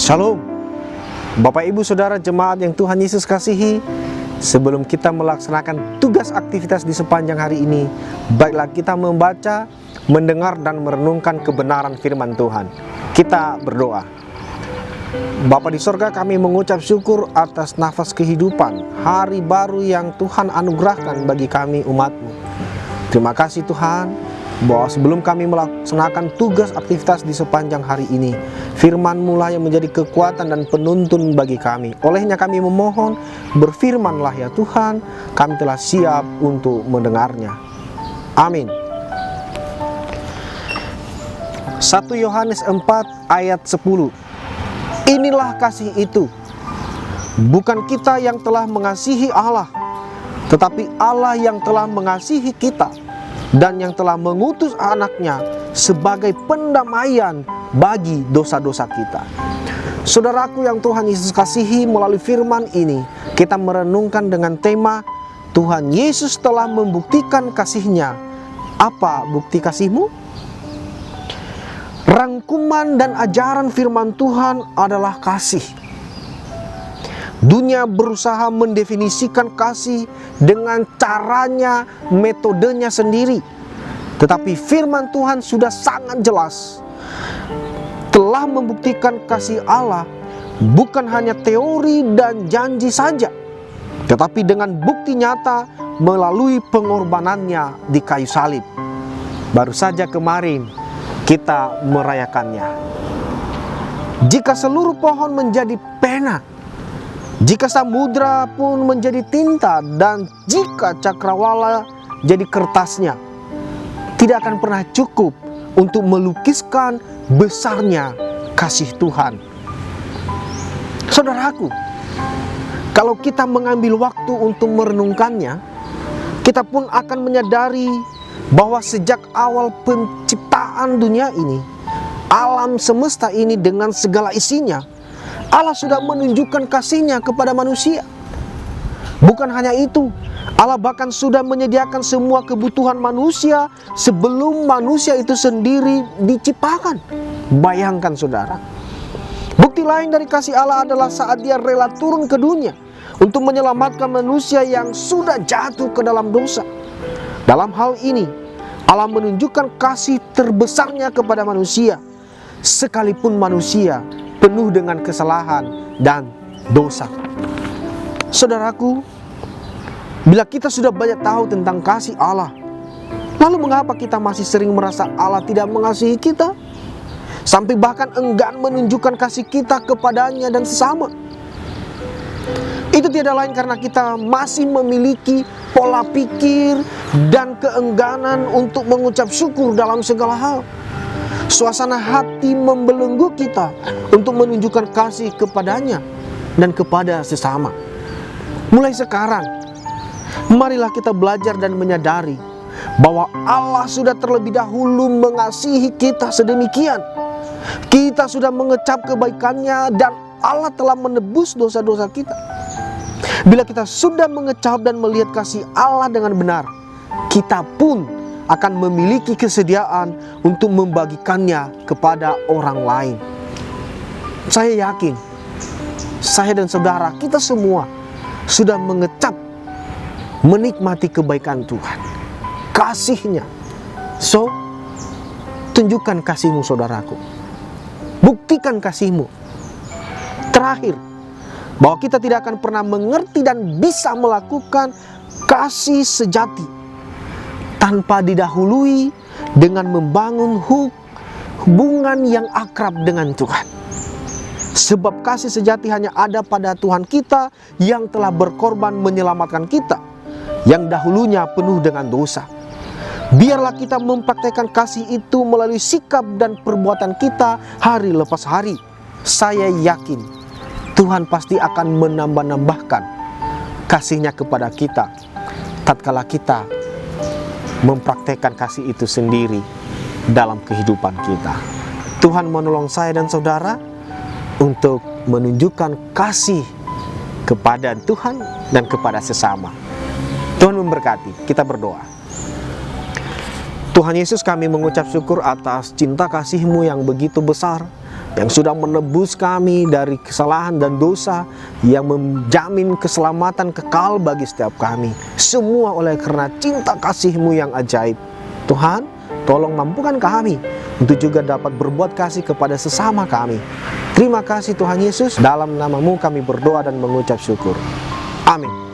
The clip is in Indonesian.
Shalom, Bapak Ibu Saudara jemaat yang Tuhan Yesus kasihi. Sebelum kita melaksanakan tugas aktivitas di sepanjang hari ini, baiklah kita membaca, mendengar dan merenungkan kebenaran firman Tuhan. Kita berdoa. Bapa di sorga, kami mengucap syukur atas nafas kehidupan, hari baru yang Tuhan anugerahkan bagi kami umat-Mu. Terima kasih Tuhan, bahwa sebelum kami melaksanakan tugas aktivitas di sepanjang hari ini, firman-Mu lah yang menjadi kekuatan dan penuntun bagi kami. Olehnya kami memohon, berfirmanlah ya Tuhan, kami telah siap untuk mendengarnya. Amin. 1 Yohanes 4 ayat 10. Inilah kasih itu, bukan kita yang telah mengasihi Allah, tetapi Allah yang telah mengasihi kita dan yang telah mengutus anaknya sebagai pendamaian bagi dosa-dosa kita. Saudaraku yang Tuhan Yesus kasihi, melalui firman ini kita merenungkan dengan tema Tuhan Yesus telah membuktikan kasih-Nya. Apa bukti kasih-Mu? Rangkuman dan ajaran firman Tuhan adalah kasih. Dunia berusaha mendefinisikan kasih dengan caranya, metodenya sendiri. Tetapi firman Tuhan sudah sangat jelas, telah membuktikan kasih Allah bukan hanya teori dan janji saja, tetapi dengan bukti nyata melalui pengorbanannya di kayu salib. Baru saja kemarin kita merayakannya. Jika seluruh pohon menjadi pena, jika samudra pun menjadi tinta, dan jika cakrawala jadi kertasnya, tidak akan pernah cukup untuk melukiskan besarnya kasih Tuhan. Saudaraku, kalau kita mengambil waktu untuk merenungkannya, kita pun akan menyadari bahwa sejak awal penciptaan dunia ini, alam semesta ini dengan segala isinya, Allah sudah menunjukkan kasih-Nya kepada manusia. Bukan hanya itu, Allah bahkan sudah menyediakan semua kebutuhan manusia sebelum manusia itu sendiri diciptakan. Bayangkan saudara. Bukti lain dari kasih Allah adalah saat Dia rela turun ke dunia untuk menyelamatkan manusia yang sudah jatuh ke dalam dosa. Dalam hal ini, Allah menunjukkan kasih terbesarnya kepada manusia, sekalipun manusia penuh dengan kesalahan dan dosa. Saudaraku, bila kita sudah banyak tahu tentang kasih Allah, lalu mengapa kita masih sering merasa Allah tidak mengasihi kita, sampai bahkan enggan menunjukkan kasih kita kepadanya dan sesama? Itu tidak lain karena kita masih memiliki pola pikir dan keengganan untuk mengucap syukur dalam segala hal. Suasana hati membelenggu kita untuk menunjukkan kasih kepadanya dan kepada sesama. Mulai sekarang, marilah kita belajar dan menyadari bahwa Allah sudah terlebih dahulu mengasihi kita sedemikian. Kita sudah mengecap kebaikannya dan Allah telah menebus dosa-dosa kita. Bila kita sudah mengecap dan melihat kasih Allah dengan benar, kita pun akan memiliki kesediaan untuk membagikannya kepada orang lain. Saya yakin, saya dan saudara kita semua sudah mengecap, menikmati kebaikan Tuhan, kasih-Nya. So, tunjukkan kasih-Mu saudaraku. Buktikan kasih-Mu. Terakhir, bahwa kita tidak akan pernah mengerti dan bisa melakukan kasih sejati tanpa didahului dengan membangun hubungan yang akrab dengan Tuhan. Sebab kasih sejati hanya ada pada Tuhan kita yang telah berkorban menyelamatkan kita, yang dahulunya penuh dengan dosa. Biarlah kita mempraktekkan kasih itu melalui sikap dan perbuatan kita hari lepas hari. Saya yakin Tuhan pasti akan menambah-nambahkan kasih-Nya kepada kita tatkala kita mempraktekkan kasih itu sendiri dalam kehidupan kita. Tuhan menolong saya dan saudara untuk menunjukkan kasih kepada Tuhan dan kepada sesama. Tuhan memberkati. Kita berdoa. Tuhan Yesus, kami mengucap syukur atas cinta kasih-Mu yang begitu besar, yang sudah menebus kami dari kesalahan dan dosa, yang menjamin keselamatan kekal bagi setiap kami. Semua oleh karena cinta kasih-Mu yang ajaib. Tuhan, tolong mampukan kami untuk juga dapat berbuat kasih kepada sesama kami. Terima kasih Tuhan Yesus, dalam nama-Mu kami berdoa dan mengucap syukur. Amin.